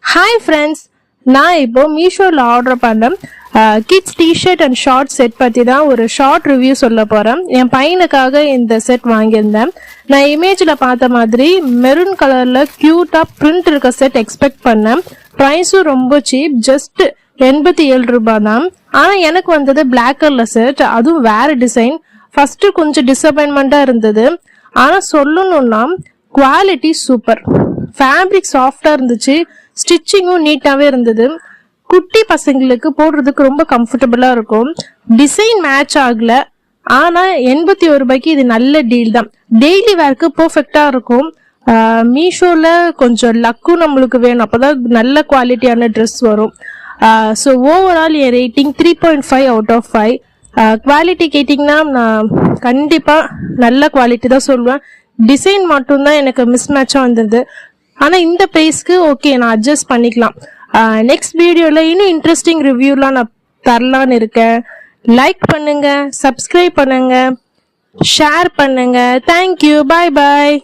Hi friends, நான் இப்போ மீஷோவில் ஆர்டர் பண்ண kids T-shirt and short set பற்றி தான் ஒரு ஷார்ட் ரிவ்யூ சொல்ல போகிறேன். என் பையனுக்காக இந்த செட் வாங்கியிருந்தேன். நான் இமேஜில் பார்த்த மாதிரி மெரூன் கலரில் க்யூட்டாக பிரிண்ட் இருக்க செட் எக்ஸ்பெக்ட் பண்ணேன். ப்ரைஸும் ரொம்ப சீப், ஜஸ்ட் 87 ரூபாய் தான். ஆனால் எனக்கு வந்தது பிளாக் கலர் செட், அதுவும் வேறு டிசைன். ஃபஸ்ட்டு கொஞ்சம் டிசப்பாயின்மெண்ட்டாக இருந்தது. ஆனால் சொல்லணும்னா குவாலிட்டி சூப்பர். ஃபேப்ரிக் சாஃப்டாக இருந்துச்சு, ஸ்டிச்சிங்கும் நீட்டாகவே இருந்தது. குட்டி பசங்களுக்கு போடுறதுக்கு ரொம்ப கம்ஃபர்டபுளாக இருக்கும். டிசைன் மேட்ச் ஆகல, ஆனால் 81 ரூபாய்க்கு இது நல்ல டீல் தான். டெய்லி வேர்க்கு பர்ஃபெக்டாக இருக்கும். மீஷோவில் கொஞ்சம் லக்கும் நம்மளுக்கு வேணும், அப்போ தான் நல்ல குவாலிட்டியான ட்ரெஸ் வரும். ஸோ ஓவரால் என் ரேட்டிங் 3.5 அவுட் ஆஃப் 5. குவாலிட்டி கேட்டிங்கன்னா நான் கண்டிப்பாக நல்ல குவாலிட்டி தான் சொல்லுவேன். டிசைன் மட்டும்தான் எனக்கு மிஸ் மேட்சாக வந்தது. ஆனால் இந்த ப்ரைஸ்க்கு ஓகே, நான் அட்ஜஸ்ட் பண்ணிக்கலாம். நெக்ஸ்ட் வீடியோவில் இன்னும் இன்ட்ரெஸ்டிங் ரிவ்யூலாம் நான் தரலான்னு இருக்கேன். லைக் பண்ணுங்க, சப்ஸ்கிரைப் பண்ணுங்க, ஷேர் பண்ணுங்க. தேங்க்யூ, பாய் பாய்.